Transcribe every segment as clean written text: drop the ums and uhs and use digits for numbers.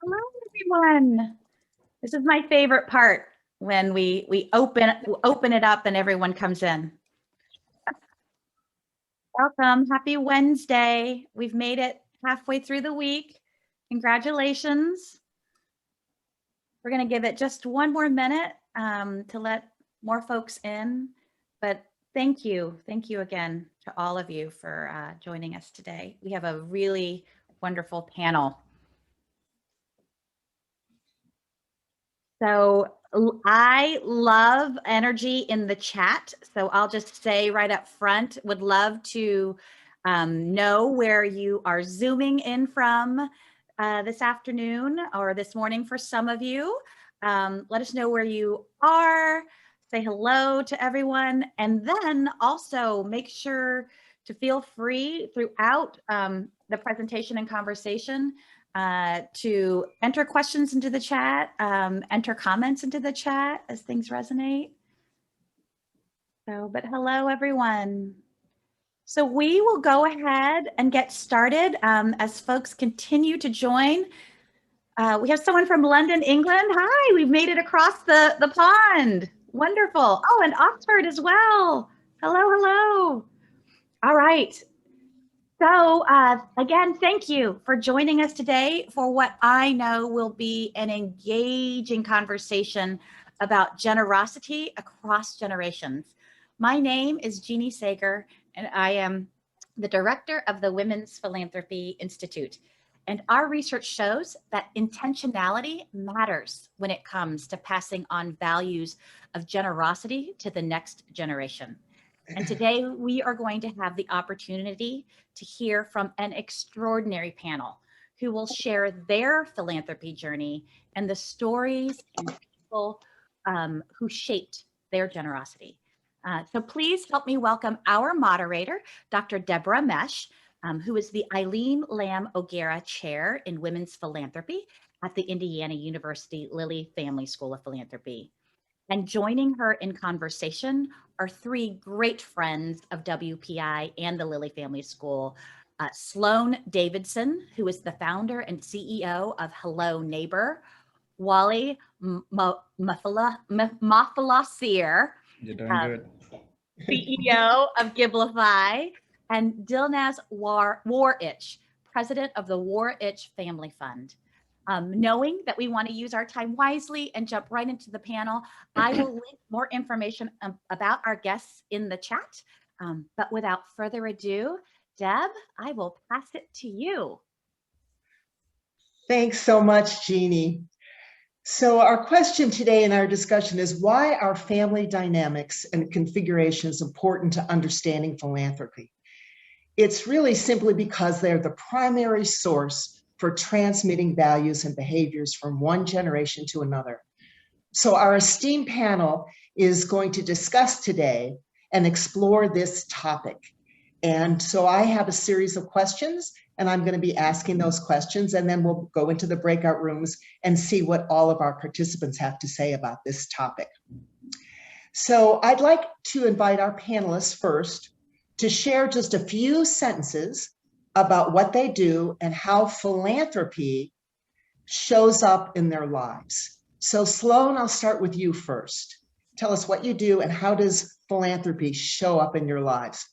Hello, everyone. This is my favorite part when we open it up and everyone comes in. Welcome. Happy Wednesday. We've made it halfway through the week. Congratulations. We're going to give it just one more minute to let more folks in. But thank you. Thank you again to all of you for joining us today. We have a really wonderful panel. So I love energy in the chat. So I'll just say right up front, would love to know where you are zooming in from this afternoon or this morning for some of you. Let us know where you are. Say hello to everyone. And then also make sure to feel free throughout the presentation and conversation to enter questions into the chat, enter comments into the chat as things resonate. So, but hello, everyone. So we will go ahead and get started as folks continue to join. We have someone from London, England. Hi, we've made it across the pond. Wonderful. Oh, and Oxford as well. Hello, hello. All right. So again, thank you for joining us today for what I know will be an engaging conversation about generosity across generations. My name is Jeanne Sager, and I am the director of the Women's Philanthropy Institute. And our research shows that intentionality matters when it comes to passing on values of generosity to the next generation. And today we are going to have the opportunity to hear from an extraordinary panel who will share their philanthropy journey and the stories and people who shaped their generosity. So please help me welcome our moderator, Dr. Debra Mesch, who is the Eileen Lamb O'Gara Chair in Women's Philanthropy at the Indiana University Lilly Family School of Philanthropy. And joining her in conversation are three great friends of WPI and the Lilly Family School. Sloane Davidson, who is the founder and CEO of Hello Neighbor. Walle Mafolasire, you're doing good. CEO of Givelify, and Dilnaz Waraich, president of the Waraich Family Fund. Knowing that we want to use our time wisely and jump right into the panel, I will link more information about our guests in the chat. But without further ado, Deb, I will pass it to you. Thanks so much, Jeanne. So our question today in our discussion is, why are family dynamics and configurations important to understanding philanthropy? It's really simply because they're the primary source for transmitting values and behaviors from one generation to another. So our esteemed panel is going to discuss today and explore this topic. And so I have a series of questions, and I'm going to be asking those questions, and then we'll go into the breakout rooms and see what all of our participants have to say about this topic. So I'd like to invite our panelists first to share just a few sentences about what they do and how philanthropy shows up in their lives. So Sloane, I'll start with you first. Tell us what you do and how does philanthropy show up in your lives?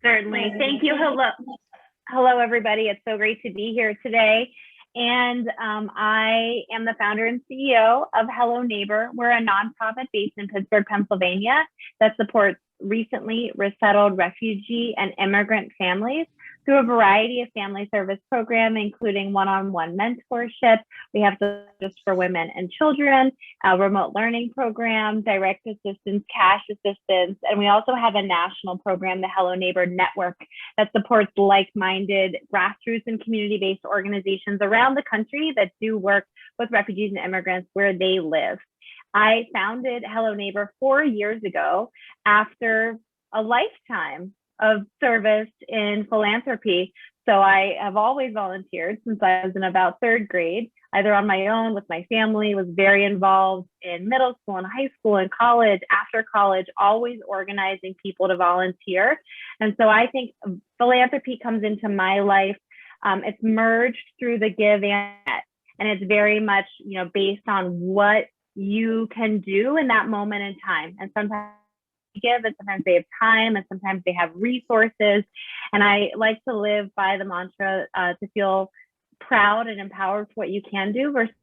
Certainly. Thank you. Hello, everybody. It's so great to be here today. And I am the founder and CEO of Hello Neighbor. We're a nonprofit based in Pittsburgh, Pennsylvania that supports recently resettled refugee and immigrant families through a variety of family service programs, including one-on-one mentorship. We have Just for Women and Children, a remote learning program, direct assistance, cash assistance, and we also have a national program, the Hello Neighbor Network, that supports like-minded grassroots and community-based organizations around the country that do work with refugees and immigrants where they live. I founded Hello Neighbor 4 years ago after a lifetime of service in philanthropy. So I have always volunteered since I was in about 3rd grade, either on my own with my family, was very involved in middle school and high school and college, after college, always organizing people to volunteer. And so I think philanthropy comes into my life. It's merged through the give and get. And it's very much, you know, based on what you can do in that moment in time. And sometimes they give, and sometimes they have time, and sometimes they have resources. And I like to live by the mantra to feel proud and empowered for what you can do versus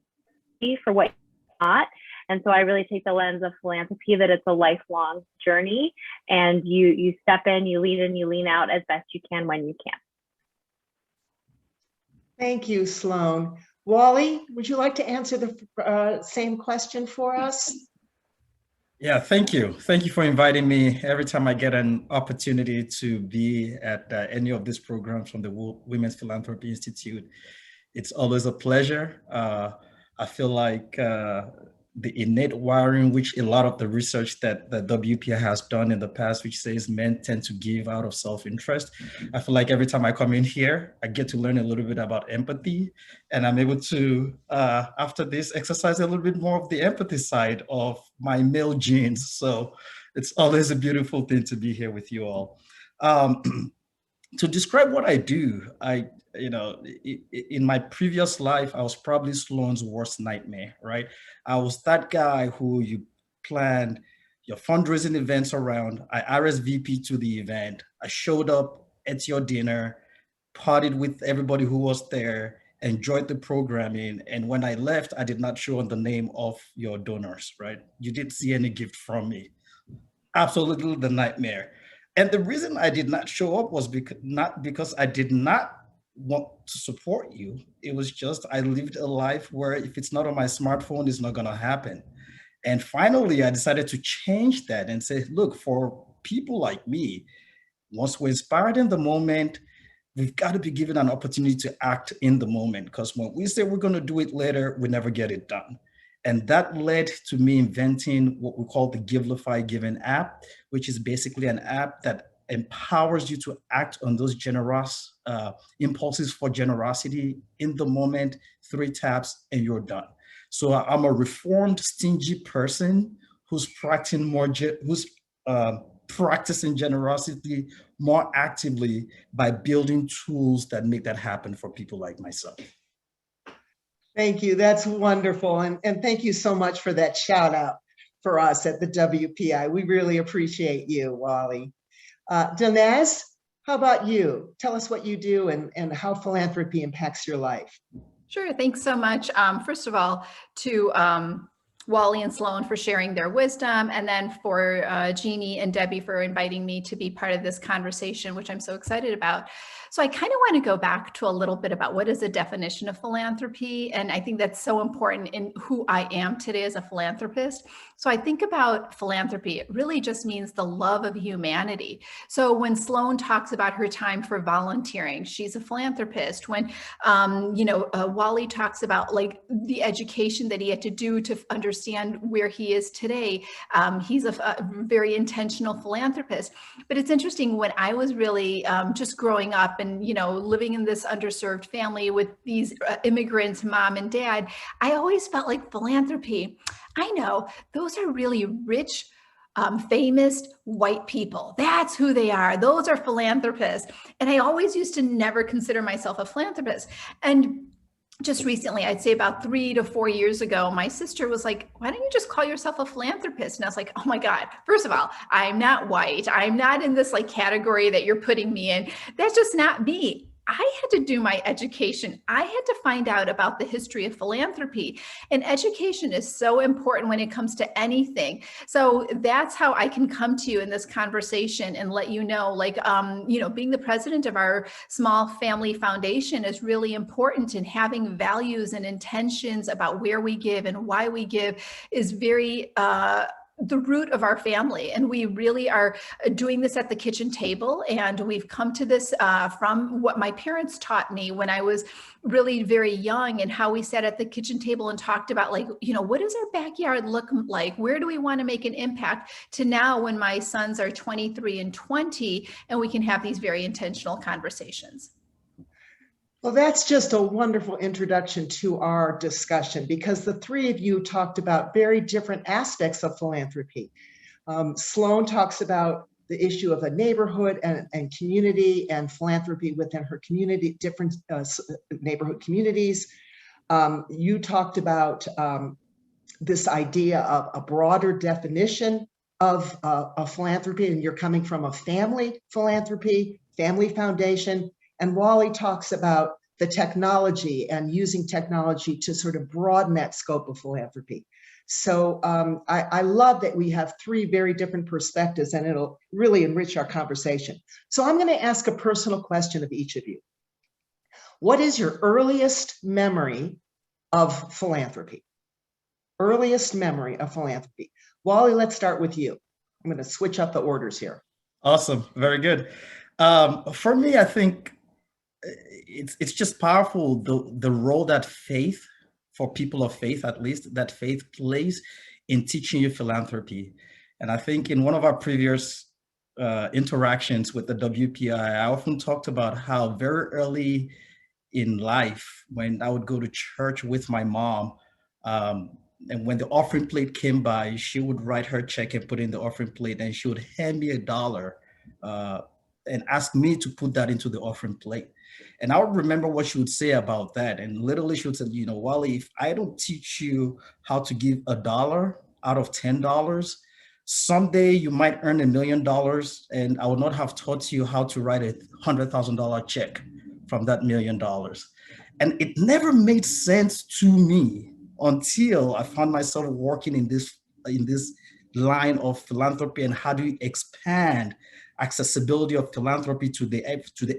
for what you're not. And so I really take the lens of philanthropy that it's a lifelong journey, and you step in, you lean out as best you can when you can. Thank you, Sloane. Walle, would you like to answer the same question for us? Yeah, thank you. Thank you for inviting me. Every time I get an opportunity to be at any of these programs from the Women's Philanthropy Institute, it's always a pleasure. I feel like the innate wiring, which a lot of the research that the WPI has done in the past, which says men tend to give out of self-interest. I feel like every time I come in here, I get to learn a little bit about empathy, and I'm able to, after this, exercise a little bit more of the empathy side of my male genes. So it's always a beautiful thing to be here with you all. To describe what I do, in my previous life, I was probably Sloane's worst nightmare, right? I was that guy who you planned your fundraising events around. I RSVP'd to the event. I showed up at your dinner, partied with everybody who was there, enjoyed the programming. And when I left, I did not show on the name of your donors, right? You didn't see any gift from me. Absolutely the nightmare. And the reason I did not show up was not because I did not want to support you. It was just I lived a life where if it's not on my smartphone, it's not going to happen. And finally, I decided to change that and say, look, for people like me, once we're inspired in the moment, we've got to be given an opportunity to act in the moment, because when we say we're going to do it later, we never get it done. And that led to me inventing what we call the Givelify Giving app, which is basically an app that empowers you to act on those generous impulses for generosity in the moment, 3 taps, and you're done. So I'm a reformed, stingy person who's practicing practicing generosity more actively by building tools that make that happen for people like myself. Thank you. That's wonderful. And thank you so much for that shout out for us at the WPI. We really appreciate you, Walle. Dilnaz, how about you? Tell us what you do and how philanthropy impacts your life. Sure. Thanks so much. First of all, to Walle and Sloane for sharing their wisdom, and then for Jeannie and Debbie for inviting me to be part of this conversation, which I'm so excited about. So I kind of want to go back to a little bit about what is the definition of philanthropy. And I think that's so important in who I am today as a philanthropist. So I think about philanthropy, it really just means the love of humanity. So when Sloane talks about her time for volunteering, she's a philanthropist. When, Walle talks about like the education that he had to do to understand where he is today, he's a very intentional philanthropist. But it's interesting, when I was really just growing up and, living in this underserved family with these immigrants, mom and dad, I always felt like philanthropy, I know those are really rich, famous white people. That's who they are. Those are philanthropists. And I always used to never consider myself a philanthropist. And just recently, I'd say about 3 to 4 years ago, my sister was like, why don't you just call yourself a philanthropist? And I was like, oh my God, first of all, I'm not white. I'm not in this like category that you're putting me in. That's just not me. I had to do my education. I had to find out about the history of philanthropy, and education is so important when it comes to anything. So that's how I can come to you in this conversation and let you know, like, being the president of our small family foundation is really important, and having values and intentions about where we give and why we give is very, the root of our family. And we really are doing this at the kitchen table. And we've come to this from what my parents taught me when I was really very young, and how we sat at the kitchen table and talked about, like, what does our backyard look like? Where do we want to make an impact? To now, when my sons are 23 and 20, and we can have these very intentional conversations. Well, that's just a wonderful introduction to our discussion, because the 3 of you talked about very different aspects of philanthropy. Sloane talks about the issue of a neighborhood and community and philanthropy within her community, different neighborhood communities. You talked about this idea of a broader definition of philanthropy, and you're coming from a family philanthropy, family foundation. And Walle talks about the technology and using technology to sort of broaden that scope of philanthropy. So I love that we have three very different perspectives, and it'll really enrich our conversation. So I'm going to ask a personal question of each of you. What is your earliest memory of philanthropy? Earliest memory of philanthropy. Walle, let's start with you. I'm going to switch up the orders here. Awesome. Very good. For me, I think it's just powerful, the role that faith, for people of faith at least, that faith plays in teaching you philanthropy. And I think in one of our previous interactions with the WPI, I often talked about how very early in life, when I would go to church with my mom, and when the offering plate came by, she would write her check and put in the offering plate, and she would hand me $1 and ask me to put that into the offering plate. And I would remember what she would say about that. And literally she would say, you know, Walle, if I don't teach you how to give $1 out of $10, someday you might earn $1 million, and I would not have taught you how to write a $100,000 check from that $1 million. And it never made sense to me until I found myself working in this line of philanthropy, and how do you expand accessibility of philanthropy to the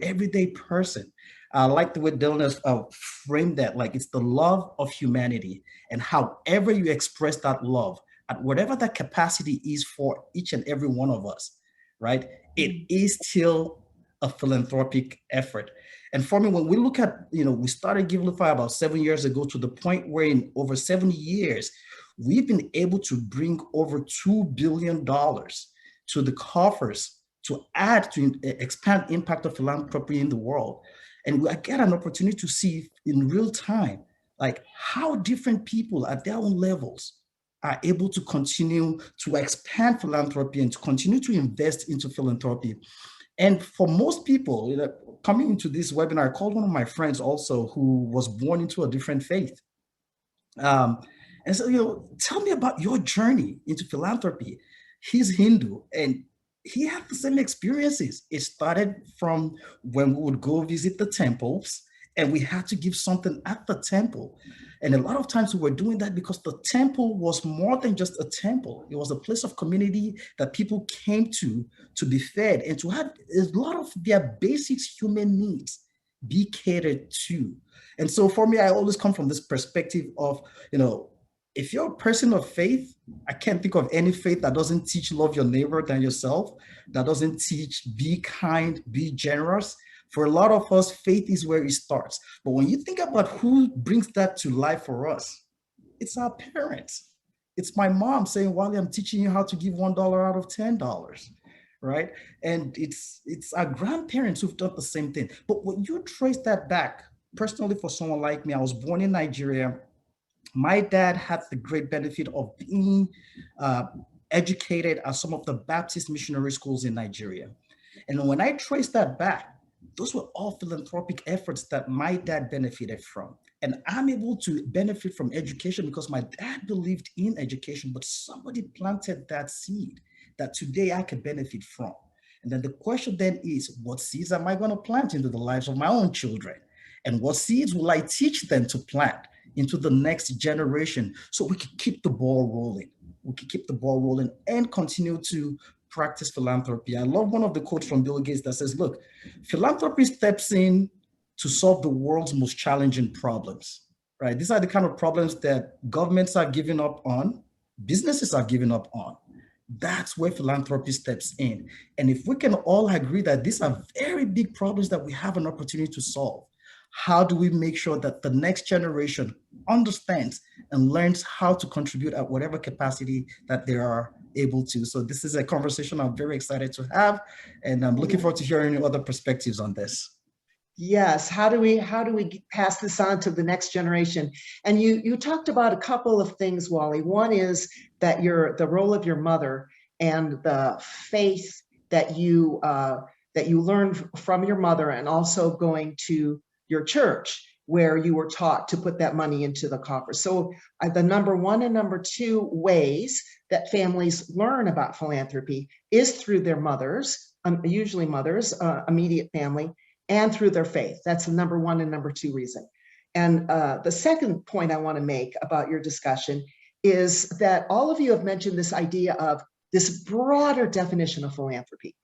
everyday person. I like the way Dilnaz framed that, like it's the love of humanity, and however you express that love at whatever that capacity is for each and every one of us, right? It is still a philanthropic effort. And for me, when we look at, we started Givelify about 7 years ago, to the point where in over 7 years, we've been able to bring over $2 billion to the coffers to add to expand impact of philanthropy in the world. And we get an opportunity to see in real time, like how different people at their own levels are able to continue to expand philanthropy and to continue to invest into philanthropy. And for most people, coming into this webinar, I called one of my friends also who was born into a different faith. And so, tell me about your journey into philanthropy. He's Hindu, and he had the same experiences. It started from when we would go visit the temples, and we had to give something at the temple. And a lot of times we were doing that because the temple was more than just a temple. It was a place of community that people came to be fed, and to have a lot of their basic human needs be catered to. And so for me, I always come from this perspective of, if you're a person of faith, I can't think of any faith that doesn't teach love your neighbor than yourself, that doesn't teach be kind, be generous. For a lot of us, faith is where it starts. But when you think about who brings that to life for us, it's our parents. It's my mom saying, Walle, I'm teaching you how to give $1 out of $10, right? And it's our grandparents who've done the same thing. But when you trace that back, personally, for someone like me, I was born in Nigeria. My dad had the great benefit of being educated at some of the Baptist missionary schools in Nigeria. And when I trace that back, those were all philanthropic efforts that my dad benefited from. And I'm able to benefit from education because my dad believed in education, but somebody planted that seed that today I can benefit from. And then the question then is, what seeds am I going to plant into the lives of my own children? And what seeds will I teach them to plant into the next generation, so we can keep the ball rolling? We can keep the ball rolling and continue to practice philanthropy. I love one of the quotes from Bill Gates that says, look, philanthropy steps in to solve the world's most challenging problems, right? These are the kind of problems that governments are giving up on, businesses are giving up on. That's where philanthropy steps in. And if we can all agree that these are very big problems that we have an opportunity to solve, how do we make sure that the next generation understands and learns how to contribute at whatever capacity that they are able to? So this is a conversation I'm very excited to have, and I'm looking forward to hearing other perspectives on this. Yes, how do we pass this on to the next generation? And you talked about a couple of things, Walle. One is that the role of your mother and the faith that you learned from your mother, and also going to your church where you were taught to put that money into the coffer. So the number one and number two ways that families learn about philanthropy is through their mothers, usually mothers, immediate family, and through their faith. That's the number one and number two reason. And the second point I want to make about your discussion is that all of you have mentioned this idea of this broader definition of philanthropy.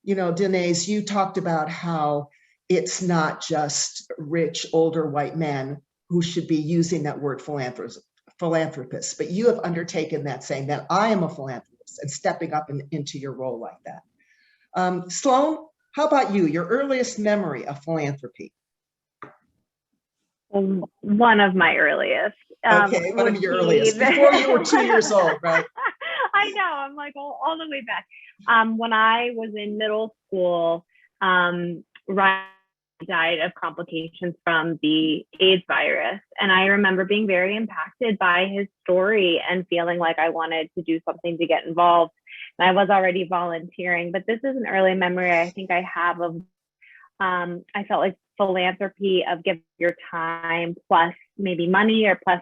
You know, Dilnaz, you talked about how it's not just rich, older white men who should be using that word philanthropist, but you have undertaken that, saying that I am a philanthropist and stepping up into your role like that. Sloane, how about you, your earliest memory of philanthropy? One of my earliest. Okay, one of your earliest, before you were 2 years old, right? I know, I'm like all the way back. When I was in middle school, Ryan died of complications from the AIDS virus. And I remember being very impacted by his story and feeling like I wanted to do something to get involved. And I was already volunteering, but this is an early memory I think I have of, I felt like philanthropy of giving your time plus maybe money or plus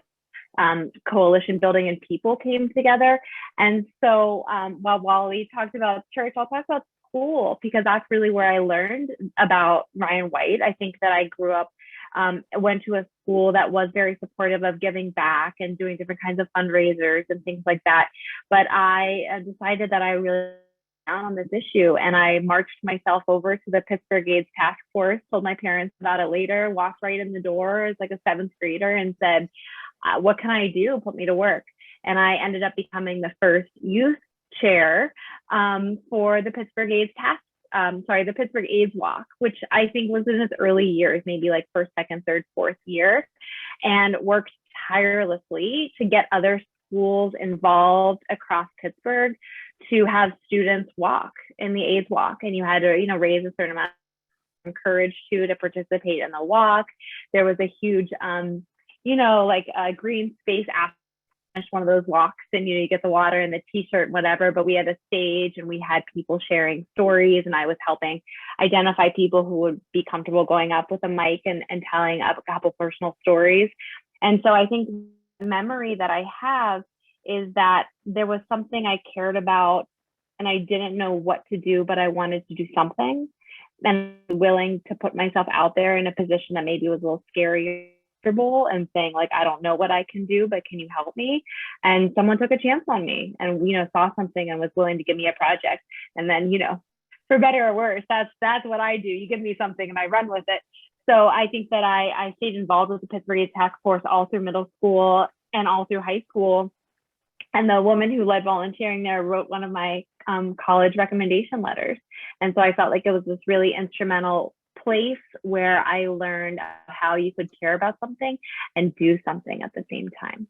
coalition building and people came together. And so while Walle talked about church, I'll talk about school, because that's really where I learned about Ryan White. I think that I grew up, went to a school that was very supportive of giving back and doing different kinds of fundraisers and things like that. But I decided that I really down on this issue, and I marched myself over to the Pittsburgh AIDS task force, told my parents about it later, walked right in the door as like a 7th grader and said, what can I do? Put me to work. And I ended up becoming the first youth chair for the Pittsburgh AIDS the Pittsburgh AIDS Walk, which I think was in its early years, maybe like 1st, 2nd, 3rd, 4th year, and worked tirelessly to get other schools involved across Pittsburgh to have students walk in the AIDS Walk. And you had to, raise a certain amount, encouraged to participate in the walk. There was a huge, green space after one of those walks, and you get the water and the t-shirt, whatever, but we had a stage and we had people sharing stories, and I was helping identify people who would be comfortable going up with a mic and telling a couple personal stories. And so I think the memory that I have is that there was something I cared about and I didn't know what to do, but I wanted to do something, and willing to put myself out there in a position that maybe was a little scary and saying like, I don't know what I can do, but can you help me? And someone took a chance on me and, saw something and was willing to give me a project. And then, for better or worse, that's what I do. You give me something and I run with it. So I think that I stayed involved with the Pittsburgh AIDS Task Force all through middle school and all through high school. And the woman who led volunteering there wrote one of my college recommendation letters. And so I felt like it was this really instrumental place where I learned how you could care about something and do something at the same time.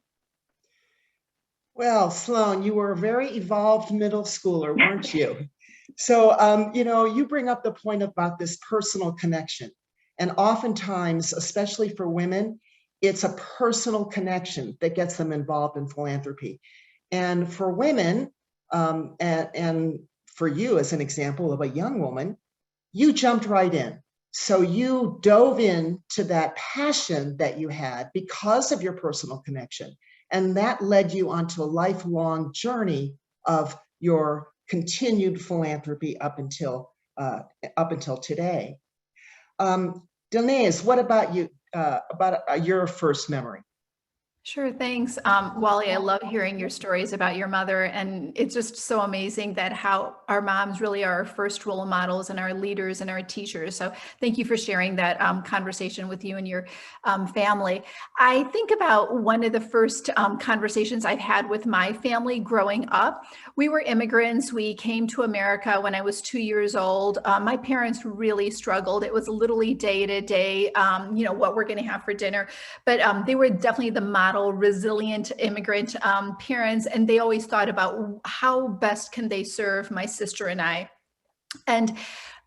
Well, Sloane, you were a very evolved middle schooler, weren't you? So, you bring up the point about this personal connection. And oftentimes, especially for women, it's a personal connection that gets them involved in philanthropy. And for women, and for you as an example of a young woman, you jumped right in. So you dove into that passion that you had because of your personal connection. And that led you onto a lifelong journey of your continued philanthropy up until today. Dilnaz, what about you, about your first memory? Sure, thanks. Walle, I love hearing your stories about your mother, and it's just so amazing that how our moms really are our first role models and our leaders and our teachers. So thank you for sharing that conversation with you and your family. I think about one of the first conversations I've had with my family growing up. We were immigrants. We came to America when I was 2 years old. My parents really struggled. It was literally day to day, what we're going to have for dinner. But they were definitely the model resilient immigrant parents, and they always thought about how best can they serve my sister and I. And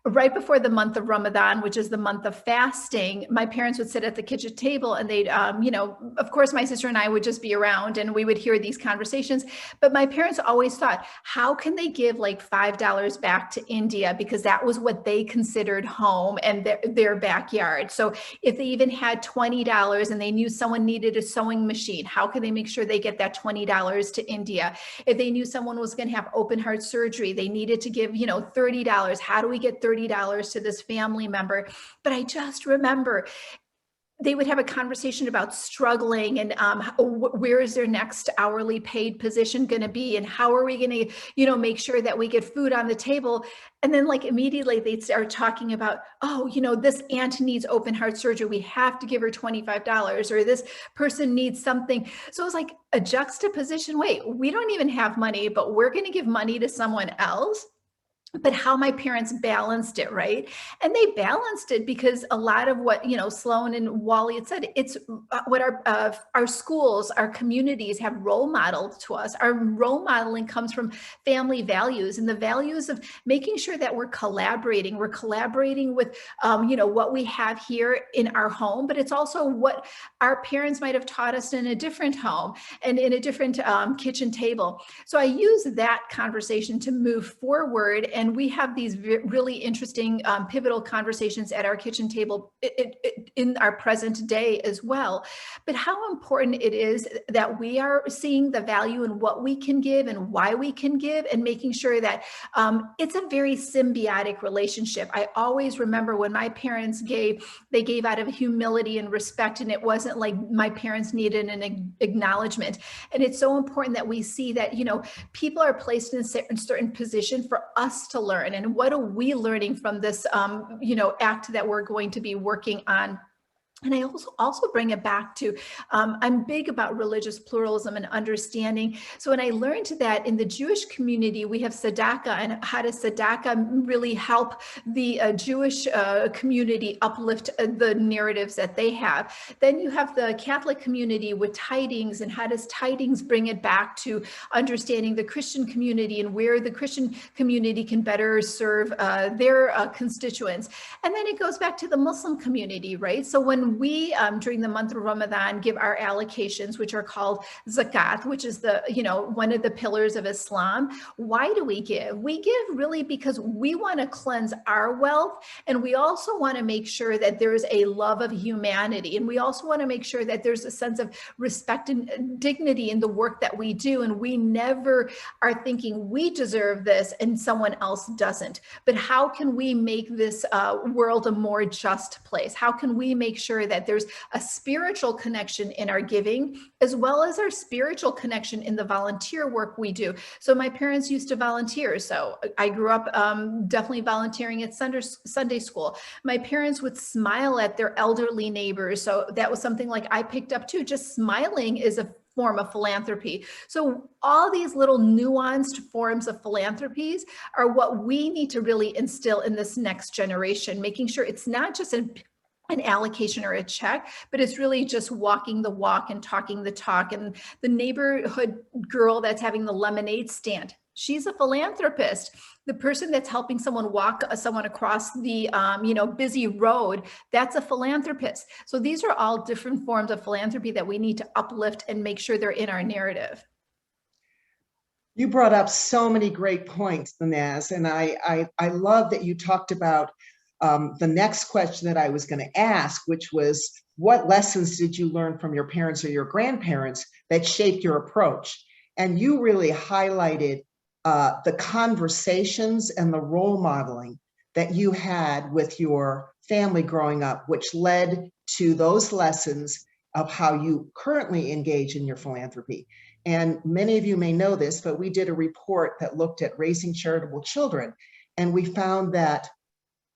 right before the month of Ramadan, which is the month of fasting, my parents would sit at the kitchen table and they'd, of course, my sister and I would just be around and we would hear these conversations. But my parents always thought, how can they give like $5 back to India? Because that was what they considered home and their backyard. So if they even had $20 and they knew someone needed a sewing machine, how can they make sure they get that $20 to India? If they knew someone was going to have open heart surgery, they needed to give, $30. How do we get $30 to this family member? But I just remember they would have a conversation about struggling and where is their next hourly paid position going to be? And how are we going to, make sure that we get food on the table? And then like immediately they'd start talking about, this aunt needs open heart surgery. We have to give her $25, or this person needs something. So it was like a juxtaposition. Wait, we don't even have money, but we're going to give money to someone else. But how my parents balanced it, right? And they balanced it because a lot of what, Sloane and Walle had said, it's what our schools, our communities have role modeled to us. Our role modeling comes from family values and the values of making sure that we're collaborating with, what we have here in our home, but it's also what our parents might have taught us in a different home and in a different kitchen table. So I use that conversation to move forward. And we have these really interesting pivotal conversations at our kitchen table in our present day as well. But how important it is that we are seeing the value in what we can give and why we can give, and making sure that it's a very symbiotic relationship. I always remember when my parents gave, they gave out of humility and respect, and it wasn't like my parents needed an acknowledgement. And it's so important that we see that, people are placed in a certain position for us to learn. And what are we learning from this, act that we're going to be working on? And I also bring it back to, I'm big about religious pluralism and understanding. So when I learned that in the Jewish community, we have tzedakah, and how does tzedakah really help the Jewish community uplift the narratives that they have? Then you have the Catholic community with tidings, and how does tidings bring it back to understanding the Christian community and where the Christian community can better serve their constituents? And then it goes back to the Muslim community, right? So when we, during the month of Ramadan, give our allocations, which are called zakat, which is the, one of the pillars of Islam. Why do we give? We give really because we want to cleanse our wealth. And we also want to make sure that there's a love of humanity. And we also want to make sure that there's a sense of respect and dignity in the work that we do. And we never are thinking we deserve this and someone else doesn't. But how can we make this world a more just place? How can we make sure that there's a spiritual connection in our giving, as well as our spiritual connection in the volunteer work we do? So my parents used to volunteer. So I grew up definitely volunteering at Sunday school. My parents would smile at their elderly neighbors. So that was something like I picked up too. Just smiling is a form of philanthropy. So all these little nuanced forms of philanthropies are what we need to really instill in this next generation, making sure it's not just an allocation or a check, but it's really just walking the walk and talking the talk. And the neighborhood girl that's having the lemonade stand, she's a philanthropist. The person that's helping someone walk someone across the busy road, that's a philanthropist. So these are all different forms of philanthropy that we need to uplift and make sure they're in our narrative. You brought up so many great points, Dilnaz, and I love that you talked about the next question that I was going to ask, which was, what lessons did you learn from your parents or your grandparents that shaped your approach? And you really highlighted the conversations and the role modeling that you had with your family growing up, which led to those lessons of how you currently engage in your philanthropy. And many of you may know this, but we did a report that looked at raising charitable children. And we found that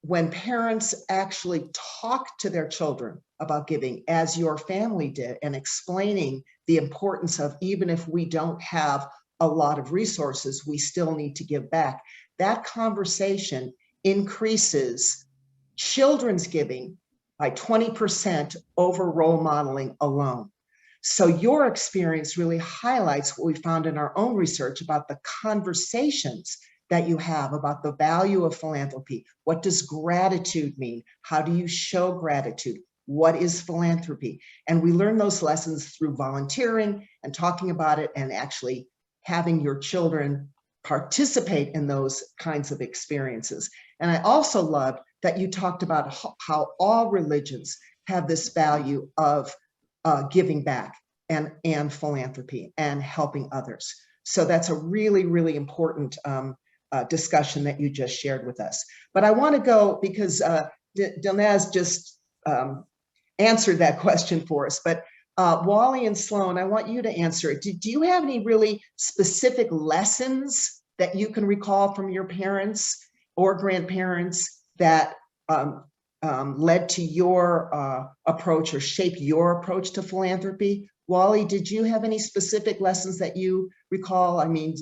when parents actually talk to their children about giving, as your family did, and explaining the importance of, even if we don't have a lot of resources, we still need to give back, that conversation increases children's giving by 20% over role modeling alone. So your experience really highlights what we found in our own research about the conversations that you have about the value of philanthropy. What does gratitude mean? How do you show gratitude? What is philanthropy? And we learn those lessons through volunteering and talking about it and actually having your children participate in those kinds of experiences. And I also loved that you talked about how all religions have this value of giving back and philanthropy and helping others. So that's a really, really important discussion that you just shared with us. But I want to go, because Dilnaz just answered that question for us, but Walle and Sloane, I want you to answer it. Do you have any really specific lessons that you can recall from your parents or grandparents that led to your approach or shaped your approach to philanthropy? Walle, did you have any specific lessons that you recall? I mean,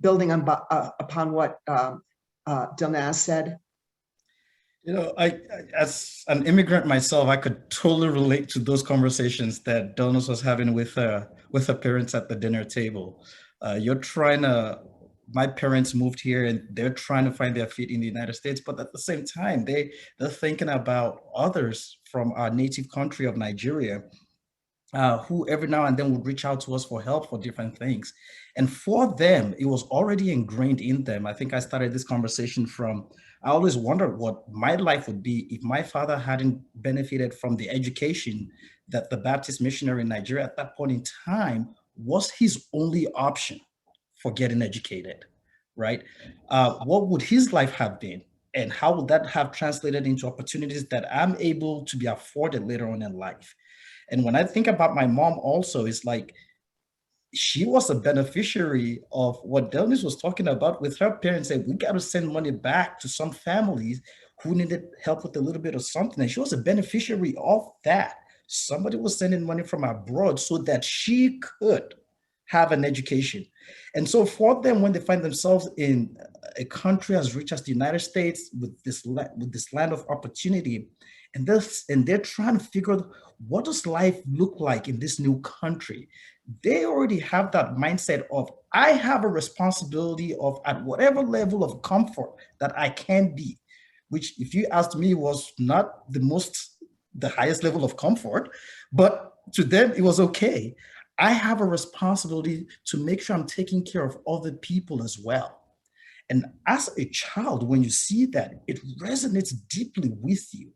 building on upon what Dilnaz said. You know, I as an immigrant myself, I could totally relate to those conversations that Dilnaz was having with her parents at the dinner table. My parents moved here and they're trying to find their feet in the United States, but at the same time, they're thinking about others from our native country of Nigeria, who every now and then would reach out to us for help for different things. And for them, it was already ingrained in them. I think I started this conversation from, I always wondered what my life would be if my father hadn't benefited from the education that the Baptist missionary in Nigeria at that point in time was his only option for getting educated, right? What would his life have been? And how would that have translated into opportunities that I'm able to be afforded later on in life? And when I think about my mom also, it's like, she was a beneficiary of what Dilnaz was talking about with her parents saying, we got to send money back to some families who needed help with a little bit of something. And she was a beneficiary of that. Somebody was sending money from abroad so that she could have an education. And so for them, when they find themselves in a country as rich as the United States with this land of opportunity, and they're trying to figure out, what does life look like in this new country? They already have that mindset of, I have a responsibility of at whatever level of comfort that I can be, which if you asked me was not the highest level of comfort, but to them it was okay. I have a responsibility to make sure I'm taking care of other people as well. And as a child, when you see that, it resonates deeply with you.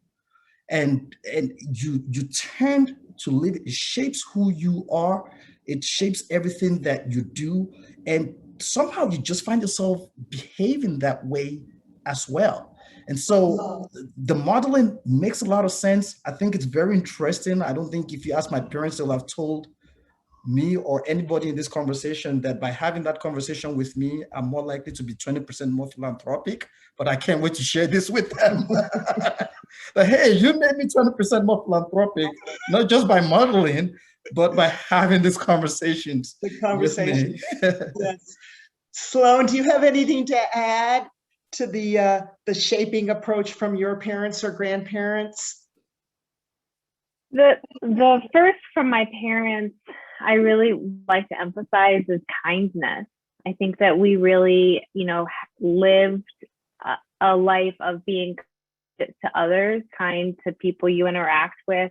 And you tend to live, it shapes who you are, it shapes everything that you do, and somehow you just find yourself behaving that way as well. And so the modeling makes a lot of sense. I think it's very interesting. I don't think if you ask my parents, they'll have told me or anybody in this conversation that by having that conversation with me, I'm more likely to be 20% more philanthropic, but I can't wait to share this with them. But hey, you made me 20% more philanthropic, not just by modeling, but by having these conversations. The conversation. Yes. Sloane, do you have anything to add to the shaping approach from your parents or grandparents? The first from my parents, I really like to emphasize is kindness. I think that we really, lived a life of being kind to others, kind to people you interact with,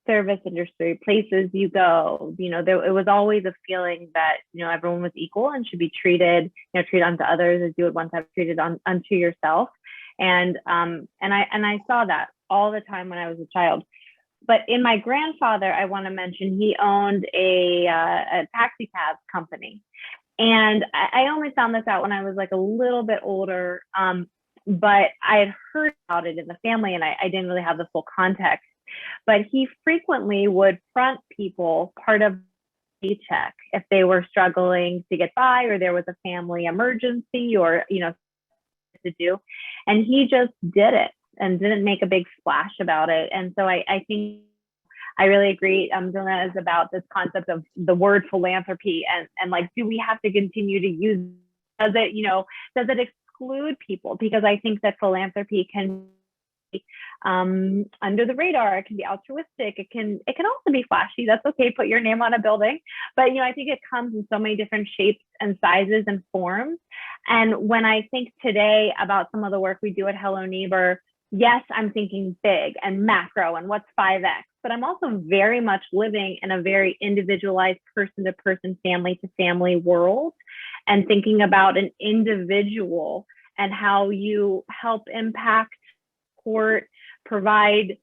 service industry, places you go. It was always a feeling that, everyone was equal and should be treated, treat unto others as you would want to have treated unto yourself. And I saw that all the time when I was a child. But in my grandfather, I want to mention, he owned a taxi cab company. And I only found this out when I was like a little bit older, but I had heard about it in the family and I didn't really have the full context. But he frequently would front people part of the paycheck if they were struggling to get by or there was a family emergency or, to do. And he just did it and didn't make a big splash about it. And so I think I really agree, Dilnaz, about this concept of the word philanthropy and like, do we have to continue to use, does it exclude people? Because I think that philanthropy can be under the radar, it can be altruistic, it can also be flashy. That's okay, put your name on a building. But I think it comes in so many different shapes and sizes and forms. And when I think today about some of the work we do at Hello Neighbor, yes, I'm thinking big and macro and what's 5X, but I'm also very much living in a very individualized person-to-person, family-to-family world, and thinking about an individual and how you help impact, support, provide,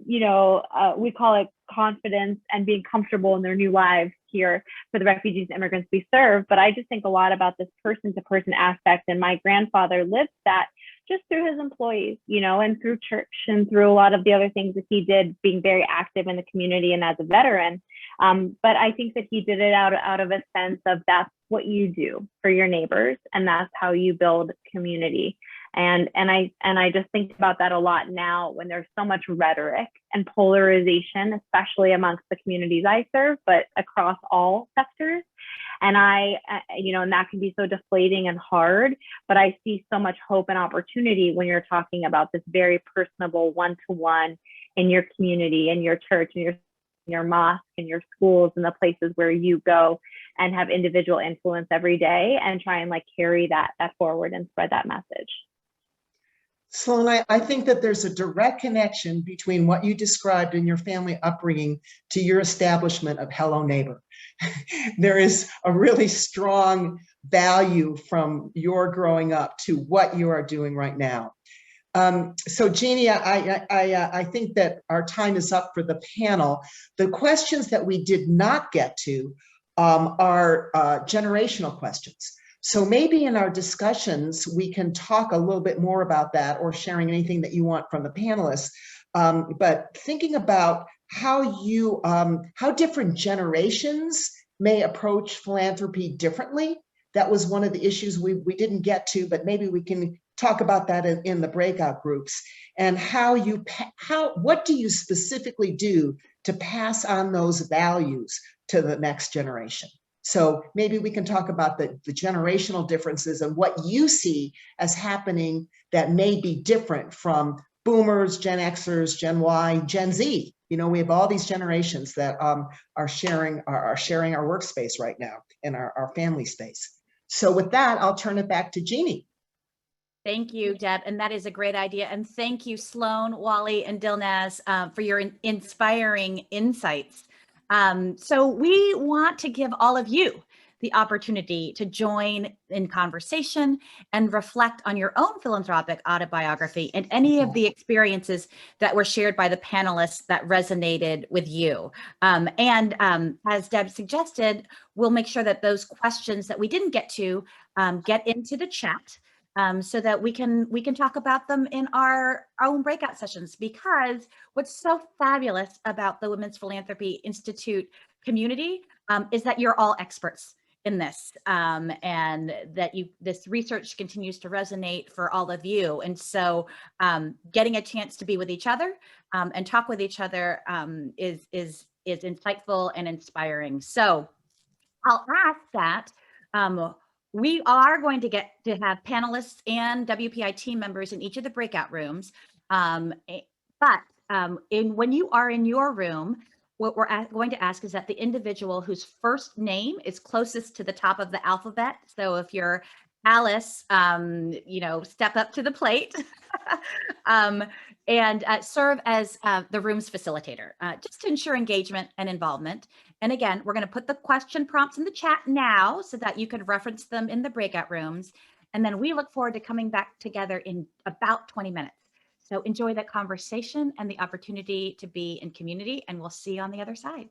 we call it confidence and being comfortable in their new lives here for the refugees and immigrants we serve. But I just think a lot about this person-to-person aspect, and my grandfather lived that just through his employees, and through church and through a lot of the other things that he did, being very active in the community and as a veteran. But I think that he did it out of a sense of that's what you do for your neighbors, and that's how you build community. And I just think about that a lot now when there's so much rhetoric and polarization, especially amongst the communities I serve, but across all sectors. And and that can be so deflating and hard, but I see so much hope and opportunity when you're talking about this very personable one-to-one in your community, in your church, in your mosque, in your schools, and the places where you go and have individual influence every day, and try and carry that forward and spread that message. Sloane, I think that there's a direct connection between what you described in your family upbringing to your establishment of Hello Neighbor. There is a really strong value from your growing up to what you are doing right now. So Jeanne, I think that our time is up for the panel. The questions that we did not get to are generational questions. So maybe in our discussions, we can talk a little bit more about that, or sharing anything that you want from the panelists. But thinking about how different generations may approach philanthropy differently. That was one of the issues we didn't get to, but maybe we can talk about that in the breakout groups. And what do you specifically do to pass on those values to the next generation? So maybe we can talk about the generational differences and what you see as happening that may be different from boomers, Gen Xers, Gen Y, Gen Z. We have all these generations that are sharing our workspace right now in our family space. So with that, I'll turn it back to Jeanne. Thank you, Deb. And that is a great idea. And thank you, Sloane, Walle, and Dilnaz, for your inspiring insights. So we want to give all of you the opportunity to join in conversation and reflect on your own philanthropic autobiography and any of the experiences that were shared by the panelists that resonated with you. As Deb suggested, we'll make sure that those questions that we didn't get to get into the chat, so that we can talk about them in our own breakout sessions. Because what's so fabulous about the Women's Philanthropy Institute community is that you're all experts in this, and that this research continues to resonate for all of you. And so getting a chance to be with each other and talk with each other is insightful and inspiring. So I'll ask that we are going to get to have panelists and WPI team members in each of the breakout rooms. But when you are in your room, what we're going to ask is that the individual whose first name is closest to the top of the alphabet. So if you're Alice, step up to the plate and serve as the room's facilitator, just to ensure engagement and involvement. And again, we're going to put the question prompts in the chat now so that you can reference them in the breakout rooms. And then we look forward to coming back together in about 20 minutes. So enjoy that conversation and the opportunity to be in community, and we'll see you on the other side.